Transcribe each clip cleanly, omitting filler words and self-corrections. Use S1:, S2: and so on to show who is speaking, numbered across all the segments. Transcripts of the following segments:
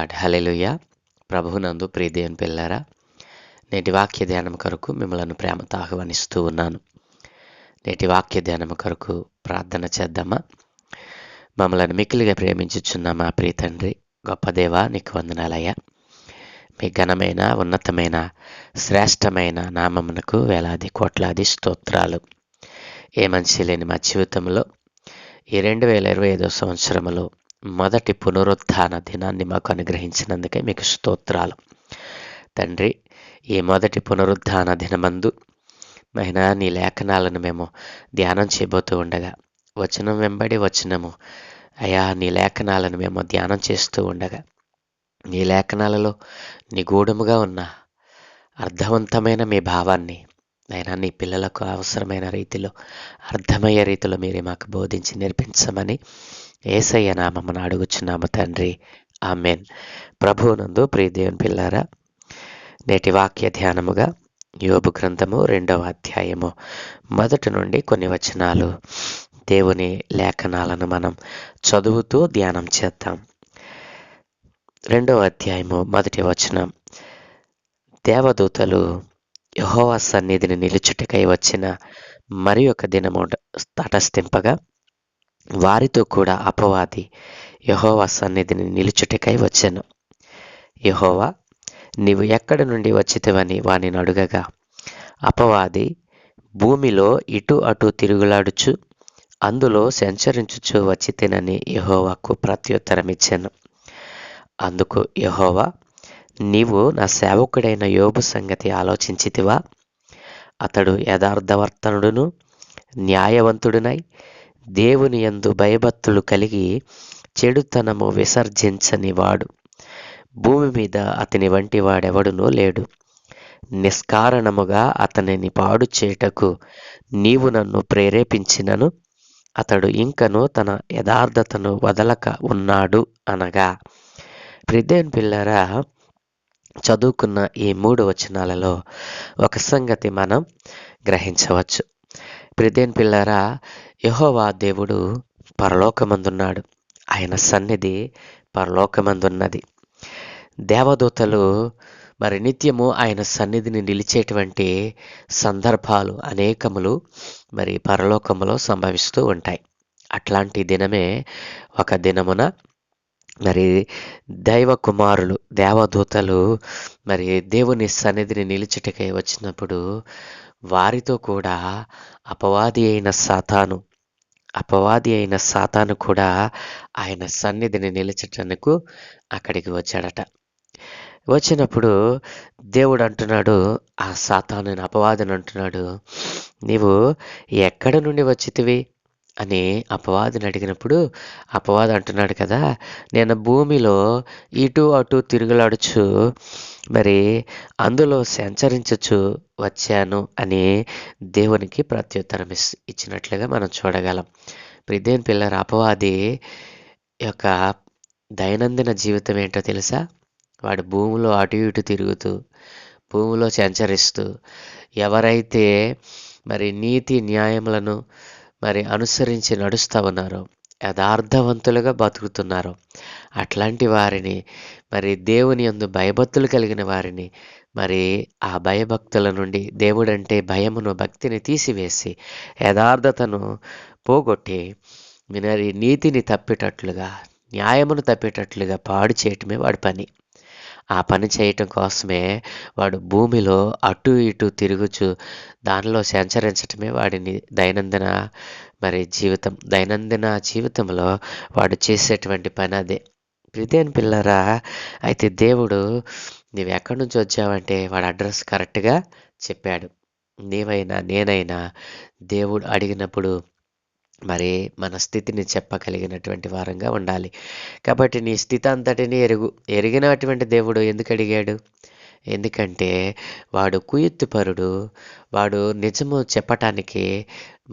S1: God. హల్లెలూయా. ప్రభువునందు ప్రియ దేవుని పిల్లారా, నేటి వాక్య ధ్యానం కొరకు మిమ్మలను ప్రేమతో ఆహ్వానిస్తూ ఉన్నాను. నేటి వాక్య ధ్యానం కొరకు ప్రార్థన చేద్దామా? మమ్మలను మిక్కిలిగా ప్రేమించుచున్న మా ప్రియ తండ్రి, గొప్ప దేవా, నీకు వందనాలయ్యా. మీ ఘనమైన, ఉన్నతమైన, శ్రేష్టమైన నామమునకు వేలాది కోట్లాది స్తోత్రాలు. ఏ మనిషి లేని మా జీవితంలో ఈ 2025 సంవత్సరములో మొదటి పునరుత్థాన దినాన్ని మాకు అనుగ్రహించినందుకే మీకు స్తోత్రాలు తండ్రి. ఈ మొదటి పునరుత్థాన దినమందు మహిళా నీ లేఖనాలను మేము ధ్యానం చేయబోతూ ఉండగా, వచనం వెంబడి వచనము అయా నీ లేఖనాలను మేము ధ్యానం చేస్తూ ఉండగా, నీ లేఖనాలలో నిగూఢముగా ఉన్న అర్థవంతమైన మీ భావాన్ని అయినా నీ పిల్లలకు అవసరమైన రీతిలో, అర్థమయ్యే రీతిలో మీరే మాకు బోధించి నేర్పించమని యేసయ్య నామమున అడుగుచున్నాము తండ్రి. ఆమెన్. ప్రభువునందు ప్రియ దేవుని పిల్లారా, నేటి వాక్య ధ్యానముగా యోబు గ్రంథము 2వ అధ్యాయము మొదటి నుండి కొన్ని వచనాలు దేవుని లేఖనాలను మనం చదువుతూ ధ్యానం చేద్దాం. 2వ అధ్యాయము మొదటి వచనం. దేవదూతలు యెహోవా సన్నిధిని నిలుచుటకై వచ్చిన మరి ఒక దినము తటస్థింపగా, వారితో కూడా అపవాది యెహోవా సన్నిధిని నిలుచుటకై వచ్చెను. యెహోవా, నీవు ఎక్కడి నుండి వచ్చితివని వానిని అడుగగా, అపవాది, భూమిలో ఇటు అటు తిరుగులాడుచు అందులో సంచరించుచు వచ్చితినని యెహోవాకు ప్రత్యుత్తరమిచ్చెను. అందుకు యెహోవా, నీవు నా సేవకుడైన యోబు సంగతి ఆలోచించితివా? అతడు యథార్థవర్తనుడును న్యాయవంతుడునై దేవుని యందు భయభక్తులు కలిగి చెడుతనము విసర్జించని వాడు. భూమి మీద అతని వంటి వాడెవడునూ లేడు. నిష్కారణముగా అతనిని పాడు చేయుటకు నీవు నన్ను ప్రేరేపించినను అతడు ఇంకను తన యథార్థతను వదలక ఉన్నాడు అనగా. ప్రియదేవుని పిల్లారా, చదువుకున్న ఈ 3 వచనాలలో ఒక సంగతి మనం గ్రహించవచ్చు. ప్రియదేవుని పిల్లారా, యెహోవా దేవుడు పరలోకమందున్నాడు. ఆయన సన్నిధి పరలోకమందున్నది. దేవదూతలు మరి నిత్యము ఆయన సన్నిధిని నిలిచేటువంటి సందర్భాలు అనేకములు మరి పరలోకములో సంభవిస్తూ ఉంటాయి. అట్లాంటి దినమే ఒక దినమున మరి దైవ కుమారులు దేవదూతలు మరి దేవుని సన్నిధిని నిలుచుటకై వచ్చినప్పుడు వారితో కూడా అపవాది అయిన సాతాను కూడా ఆయన సన్నిధిని నిలిచటకు అక్కడికి వచ్చాడట. వచ్చినప్పుడు దేవుడు అంటున్నాడు, ఆ సాతాను అపవాదిని అంటున్నాడు, నీవు ఎక్కడ నుండి వచ్చితివి అని అపవాదిని అడిగినప్పుడు అపవాది అంటున్నాడు కదా, నేను భూమిలో ఇటు అటు తిరుగులాడుచు మరి అందులో సంచరించుచు వచ్చాను అని దేవునికి ప్రత్యుత్తరం ఇచ్చినట్లుగా మనం చూడగలం. ప్రియదేవుని పిల్లల, అపవాది యొక్క దైనందిన జీవితం ఏంటో తెలుసా? వాడు భూమిలో అటు ఇటు తిరుగుతూ, భూమిలో సంచరిస్తూ, ఎవరైతే మరి నీతి న్యాయములను మరి అనుసరించి నడుస్తూ ఉన్నారో, యథార్థవంతులుగా బతుకుతున్నారో అట్లాంటి వారిని, మరి దేవుని యందు భయభక్తులు కలిగిన వారిని, మరి ఆ భయభక్తుల నుండి దేవుడంటే భయమును, భక్తిని తీసివేసి యథార్థతను పోగొట్టి మరి నీతిని తప్పేటట్లుగా, న్యాయమును తప్పేటట్లుగా పాడు చేయటమే వాడి పని. ఆ పని చేయటం కోసమే వాడు భూమిలో అటు ఇటు తిరుగుచు దానిలో సంచరించటమే వాడిని దైనందిన జీవితంలో వాడు చేసేటువంటి పని అదే. ప్రియదేవుని పిల్లరా, అయితే దేవుడు నీవు ఎక్కడి నుంచి వచ్చావంటే వాడు అడ్రస్ కరెక్ట్గా చెప్పాడు. నీవైనా నేనైనా దేవుడు అడిగినప్పుడు మరి మన స్థితిని చెప్పగలిగినటువంటి వారంగా ఉండాలి. కాబట్టి నీ స్థితి అంతటిని ఎరిగినటువంటి దేవుడు ఎందుకు అడిగాడు? ఎందుకంటే వాడు కుయుక్తిపరుడు, వాడు నిజము చెప్పటానికి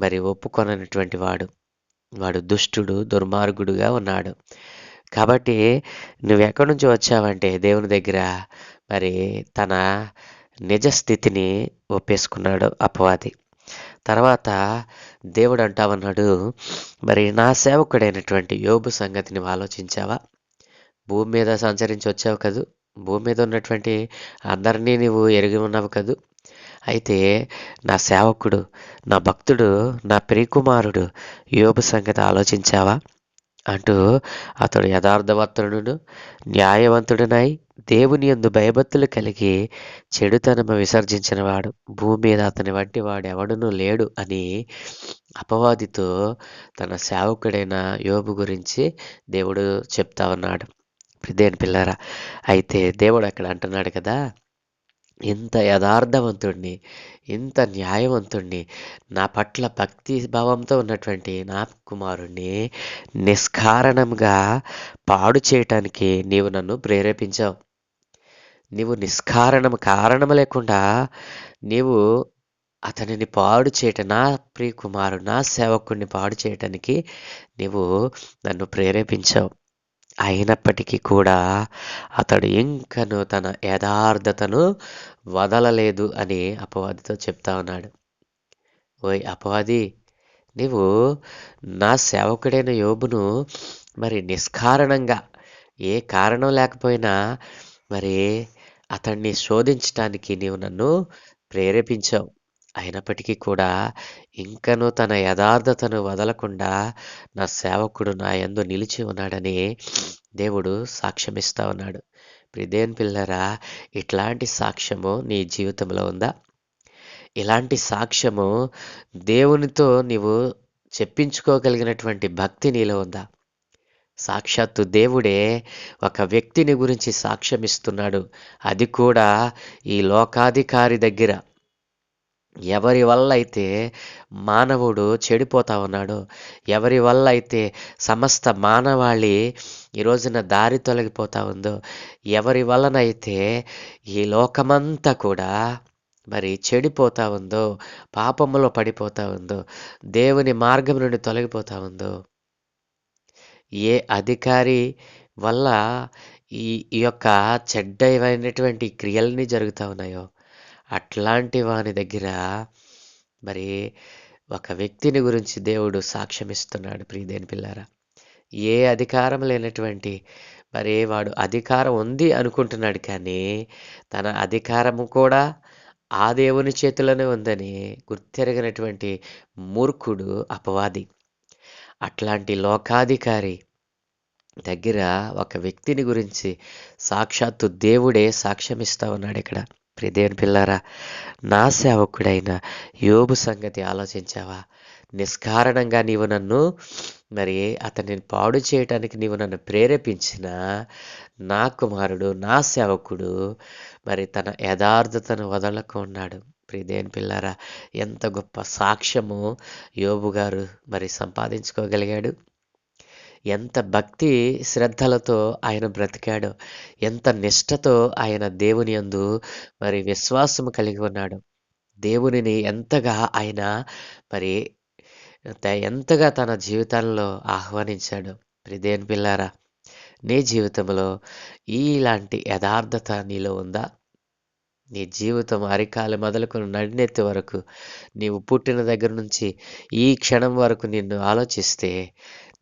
S1: మరి ఒప్పుకొనటువంటి వాడు దుష్టుడు, దుర్మార్గుడుగా ఉన్నాడు. కాబట్టి నువ్వెక్కడి నుంచి వచ్చావంటే దేవుని దగ్గర మరి తన నిజ స్థితిని ఒప్పేసుకున్నాడు అపవాది. తర్వాత దేవుడు అంటామన్నాడు, మరి నా సేవకుడైనటువంటి యోబు సంగతి నువ్వు ఆలోచించావా? భూమి మీద సంచరించి వచ్చావు కదూ! భూమి మీద ఉన్నటువంటి అందరినీ నీవు ఎరిగి ఉన్నావు కదూ! అయితే నా సేవకుడు, నా భక్తుడు, నా ప్రియకుమారుడు యోబు సంగతి ఆలోచించావా? అంటూ అతడు యథార్థవంతుడును, న్యాయవంతుడునై దేవుని యందు భయభక్తులు కలిగి చెడుతనము విసర్జించినవాడు భూమి మీద అతని వంటి వాడెవడునూ లేడు అని అపవాదితో తన సేవకుడైన యోబు గురించి దేవుడు చెప్తా ఉన్నాడు. దేని పిల్లరా, అయితే దేవుడు అక్కడ అంటున్నాడు కదా, ఇంత యథార్థవంతుడిని, ఇంత న్యాయవంతుడిని, నా పట్ల భక్తి భావంతో ఉన్నటువంటి నా కుమారుణ్ణి నిష్కారణంగా పాడు చేయటానికి నీవు నన్ను ప్రేరేపించావు. నీవు కారణం లేకుండా నీవు అతనిని పాడు చేయటం, నా ప్రియ కుమారుడు, నా సేవకుడిని పాడు చేయటానికి నీవు నన్ను ప్రేరేపించావు. అయినప్పటికీ కూడా అతడు ఇంకను తన యథార్థతను వదలలేదు అని అపవాదితో చెప్తా ఉన్నాడు. ఓయ్ అపవాది, నీవు నా సేవకుడైన యోబును మరి నిష్కారణంగా, ఏ కారణం లేకపోయినా మరి అతన్ని శోధించటానికి నీవు నన్ను ప్రేరేపించావు. అయినప్పటికీ కూడా ఇంకనూ తన యథార్థతను వదలకుండా నా సేవకుడు నా యందు నిలిచి ఉన్నాడని దేవుడు సాక్ష్యమిస్తా ఉన్నాడు. ప్రియదేవుని పిల్లరా, ఇట్లాంటి సాక్ష్యము నీ జీవితంలో ఉందా? ఇలాంటి సాక్ష్యము దేవునితో నీవు చెప్పించుకోగలిగినటువంటి భక్తి నీలో ఉందా? సాక్షాత్తు దేవుడే ఒక వ్యక్తిని గురించి సాక్ష్యమిస్తున్నాడు. అది కూడా ఈ లోకాధికారి దగ్గర. ఎవరి వల్ల అయితే మానవుడు చెడిపోతా ఉన్నాడో, ఎవరి వల్ల అయితే సమస్త మానవాళి ఈ రోజున దారి తొలగిపోతా ఉందో, ఎవరి వలనైతే ఈ లోకమంతా కూడా మరి చెడిపోతా ఉందో, పాపములో పడిపోతా ఉందో, దేవుని మార్గం నుండి తొలగిపోతా ఉందో, ఏ అధికారి వల్ల ఈ ఈ యొక్క చెడ్డమైనటువంటి క్రియలన్నీ జరుగుతూ ఉన్నాయో, అట్లాంటి వాని దగ్గర మరి ఒక వ్యక్తిని గురించి దేవుడు సాక్ష్యమిస్తున్నాడు. ప్రియదేని పిల్లారా, ఏ అధికారం లేనటువంటి మరి వాడు అధికారం ఉంది అనుకుంటున్నాడు, కానీ తన అధికారము కూడా ఆ దేవుని చేతిలోనే ఉందని గుర్తెరగినటువంటి మూర్ఖుడు అపవాది. అట్లాంటి లోకాధికారి దగ్గర ఒక వ్యక్తిని గురించి సాక్షాత్తు దేవుడే సాక్ష్యమిస్తా ఉన్నాడు ఇక్కడ. ప్రియదేవుని పిల్లారా, నా సేవకుడైన యోబు సంగతి ఆలోచించావా? నిష్కారణంగా నీవు నన్ను మరి అతనిని పాడు చేయటానికి నీవు నన్ను ప్రేరేపించిన నా కుమారుడు, నా సేవకుడు మరి తన యథార్థతను వదలకున్నాడు. ప్రియదేవుని పిల్లారా, ఎంత గొప్ప సాక్ష్యము యోబు గారు మరి సంపాదించుకోగలిగాడు. ఎంత భక్తి శ్రద్ధలతో ఆయన బ్రతికాడో, ఎంత నిష్టతో ఆయన దేవుని యందు మరి విశ్వాసము కలిగి ఉన్నాడు. దేవునిని ఎంతగా ఆయన మరి ఎంతగా తన జీవితంలో ఆహ్వానించాడు. ప్రియదేవుని పిల్లారా, నీ జీవితంలో ఇలాంటి యథార్థత నీలో ఉందా? నీ జీవితం అరికాలు మొదలుకొని నడినెత్తి వరకు, నీవు పుట్టిన దగ్గర నుంచి ఈ క్షణం వరకు నిన్ను ఆలోచిస్తే,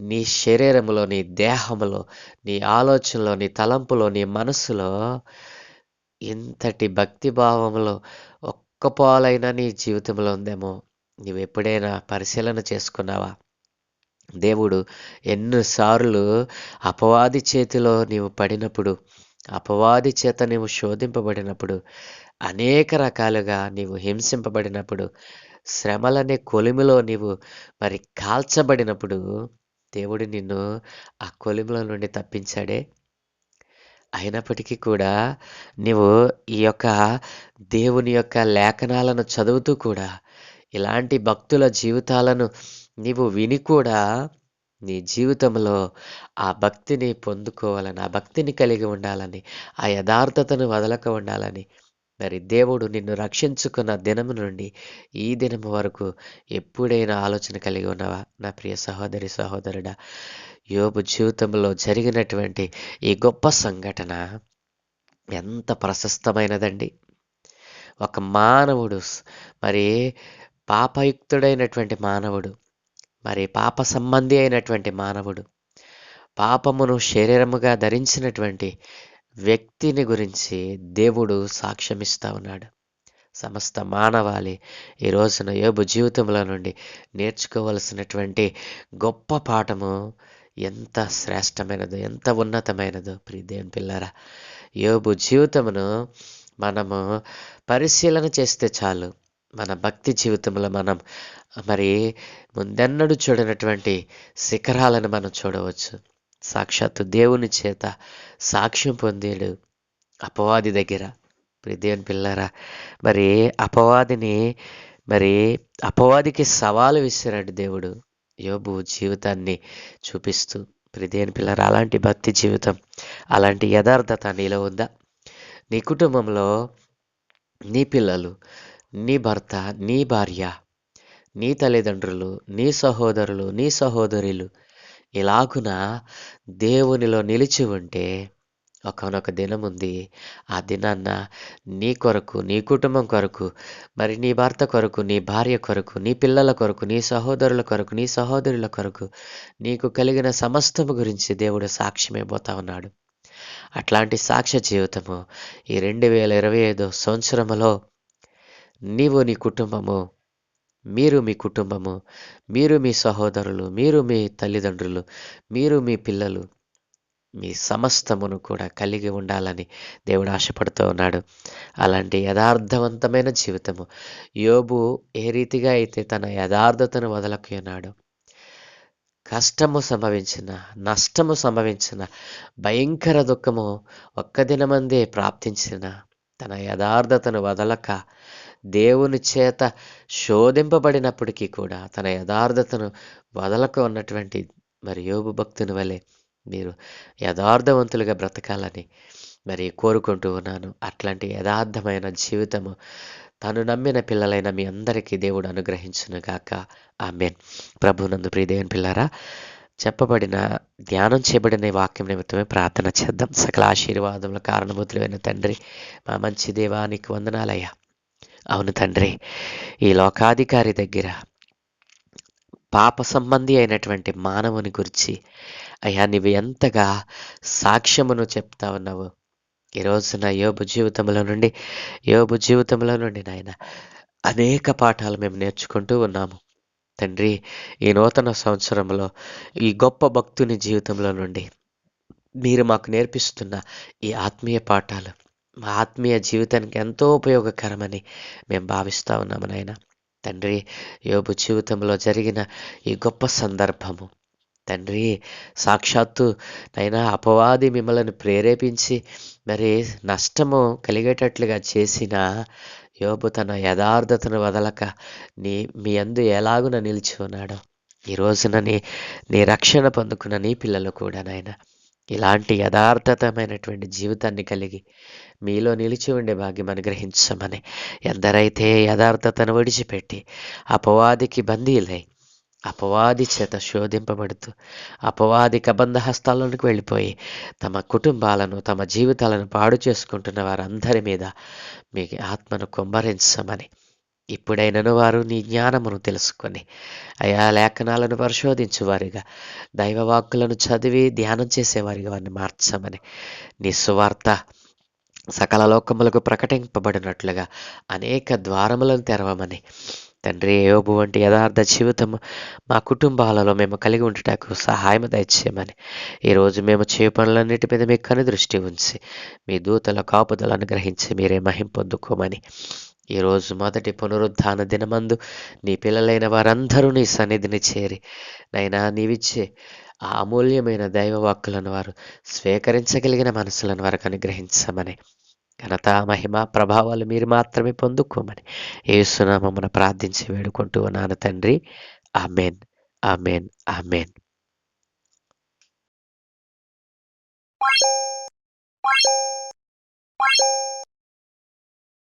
S1: నీ శరీరంలో, నీ దేహంలో, నీ ఆలోచనలో, నీ తలంపులో, నీ మనస్సులో ఇంతటి భక్తి భావంలో ఒక్క పాలైనా నీ జీవితంలో ఉందేమో నీవు ఎప్పుడైనా పరిశీలన చేసుకున్నావా? దేవుడు ఎన్నిసార్లు అపవాది చేతిలో నీవు పడినప్పుడు, అపవాది చేత నీవు శోధింపబడినప్పుడు, అనేక రకాలుగా నీవు హింసింపబడినప్పుడు, శ్రమలనే కొలిమిలో నీవు మరి కాల్చబడినప్పుడు దేవుడు నిన్ను ఆ కొలిమిలో నుండి తప్పించాడే. అయినప్పటికీ కూడా నీవు ఈ యొక్క దేవుని యొక్క లేఖనాలను చదువుతూ కూడా, ఇలాంటి భక్తుల జీవితాలను నీవు విని కూడా నీ జీవితంలో ఆ భక్తిని పొందుకోవాలని, ఆ భక్తిని కలిగి ఉండాలని, ఆ యథార్థతను వదలక ఉండాలని మరి దేవుడు నిన్ను రక్షించుకున్న దినము నుండి ఈ దినము వరకు ఎప్పుడైనా ఆలోచన కలిగి ఉన్నావా? నా ప్రియ సహోదరి, సహోదరుడా, యోబు జీవితంలో జరిగినటువంటి ఈ గొప్ప సంఘటన ఎంత ప్రశస్తమైనదండి. ఒక మానవుడు మరి పాపయుక్తుడైనటువంటి మానవుడు, మరి పాప సంబంధి అయినటువంటి మానవుడు పాపమును శరీరముగా ధరించినటువంటి వ్యక్తిని గురించి దేవుడు సాక్ష్యమిస్తా ఉన్నాడు. సమస్త మానవాళి ఈ రోజున యోబు జీవితంలో నుండి నేర్చుకోవలసినటువంటి గొప్ప పాఠము ఎంత శ్రేష్టమైనదో, ఎంత ఉన్నతమైనదో ప్రియ దేవుని పిల్లరా. యోబు జీవితమును మనము పరిశీలన చేస్తే చాలు, మన భక్తి జీవితంలో మనం మరి ముందెన్నడూ చూడనటువంటి శిఖరాలను మనం చూడవచ్చు. సాక్షాత్తు దేవుని చేత సాక్ష్యం పొందాడు అపవాది దగ్గర. ప్రియ దేవుని పిల్లరా, మరి అపవాదికి సవాలు విసిరాడు దేవుడు యోబు జీవితాన్ని చూపిస్తూ. ప్రియ దేవుని పిల్లరా, అలాంటి భక్తి జీవితం, అలాంటి యథార్థత నీలో ఉందా? నీ కుటుంబంలో నీ పిల్లలు, నీ భర్త, నీ భార్య, నీ తల్లిదండ్రులు, నీ సహోదరులు, నీ సహోదరులు ఇలాగున దేవునిలో నిలిచి ఉంటే ఒకానొక దినం ఉంది. ఆ దినాన్న నీ కొరకు, నీ కుటుంబం కొరకు, మరి నీ భర్త కొరకు, నీ భార్య కొరకు, నీ పిల్లల కొరకు, నీ సహోదరుల కొరకు, నీ సహోదరుల కొరకు, నీకు కలిగిన సమస్తము గురించి దేవుడు సాక్ష్యమైపోతా ఉన్నాడు. అట్లాంటి సాక్ష్య జీవితము ఈ 2025 సంవత్సరములో నీవు, నీ కుటుంబము, మీరు మీ కుటుంబము, మీరు మీ సహోదరులు, మీరు మీ తల్లిదండ్రులు, మీరు మీ పిల్లలు, మీ సమస్తమును కూడా కలిగి ఉండాలని దేవుడు ఆశపడుతూ ఉన్నాడు. అలాంటి యథార్థవంతమైన జీవితము యోబు ఏ రీతిగా అయితే తన యథార్థతను వదలకున్నాడు, కష్టము సంభవించిన, నష్టము సంభవించిన, భయంకర దుఃఖము ఒక్క దినమందే ప్రాప్తించిన, తన యథార్థతను వదలక దేవుని చేత శోధింపబడినప్పటికీ కూడా తన యథార్థతను వదలక ఉన్నటువంటి మరి యోబు భక్తుని వలె మీరు యథార్థవంతులుగా బ్రతకాలని మరి కోరుకుంటూ ఉన్నాను. అట్లాంటి యథార్థమైన జీవితము తను నమ్మిన పిల్లలైన మీ అందరికీ దేవుడు అనుగ్రహించునుగాక. ఆమేన్. ప్రభునందు ప్రియ దేవుని పిల్లారా, చెప్పబడిన ధ్యానం చేయబడిన వాక్యం నిమిత్తమే ప్రార్థన చేద్దాం. సకల ఆశీర్వాదముల కారణభూతులైన తండ్రి, మా మంచి దేవానికి వందనాలయ్యా. అవును తండ్రి, ఈ లోకాధికారి దగ్గర పాప సంబంధి అయినటువంటి మానవుని గురించి అయ్యా నీవు ఎంతగా సాక్ష్యమును చెప్తా ఉన్నావు. ఈ రోజున యోబు జీవితంలో నుండి నాయన అనేక పాఠాలు మేము నేర్చుకుంటూ ఉన్నాము తండ్రి. ఈ నూతన సంవత్సరంలో ఈ గొప్ప భక్తుని జీవితంలో నుండి మీరు మాకు నేర్పిస్తున్న ఈ ఆత్మీయ పాఠాలు మా ఆత్మీయ జీవితానికి ఎంతో ఉపయోగకరమని మేము భావిస్తూ ఉన్నాము నాయన. తండ్రి, యోబు జీవితంలో జరిగిన ఈ గొప్ప సందర్భము తండ్రి, సాక్షాత్తు నైనా అపవాది మిమ్మల్ని ప్రేరేపించి మరి నష్టము కలిగేటట్లుగా చేసిన యోబు తన యథార్థతను వదలక మీ యందు ఎలాగున నిలిచి ఉన్నాడో ఈ రోజున నీ రక్షణ పొందుకున్న నీ పిల్లలు కూడా నాయన ఇలాంటి యథార్థతమైనటువంటి జీవితాన్ని కలిగి మీలో నిలిచి ఉండే భాగ్యం అనుగ్రహించమని, ఎందరైతే యథార్థతను విడిచిపెట్టి అపవాదికి బందీలై అపవాది చేత శోధింపబడుతూ అపవాది కబంధ హస్తాలకు వెళ్ళిపోయి తమ కుటుంబాలను, తమ జీవితాలను పాడు చేసుకుంటున్న వారందరి మీద మీ ఆత్మను కుమ్మరించమని, ఇప్పుడైనను వారు నీ జ్ఞానమును తెలుసుకొని అయా లేఖనాలను పరిశోధించువారిగా, దైవవాక్కులను చదివి ధ్యానం చేసేవారిగా వారిని మార్చమని, నీ సువార్త సకల లోకములకు ప్రకటింపబడినట్లుగా అనేక ద్వారములను తెరవమని తండ్రి, యోబు వంటి యథార్థ జీవితము మా కుటుంబాలలో మేము కలిగి ఉండటకు సహాయం దయచేయమని, ఈరోజు మేము చేయ పనులన్నిటి మీద మీ కనుదృష్టి ఉంచి మీ దూతల కాపుదలను అనుగ్రహించి మీరే మహిమ పొందుకోమని, ఈరోజు మొదటి పునరుద్ధాన దినమందు నీ పిల్లలైన వారందరూ నీ సన్నిధిని చేరి నైనా నీవిచ్చే ఆ అమూల్యమైన దైవవాక్కులను వారు స్వీకరించగలిగిన మనసులను వారికి అనుగ్రహించమని, ఘనత, మహిమ, ప్రభావాలు మీరు మాత్రమే పొందుకోమని యేసునామమున ప్రార్థించి వేడుకుంటూ ఉన్నాను తండ్రి. Amen, amen, amen.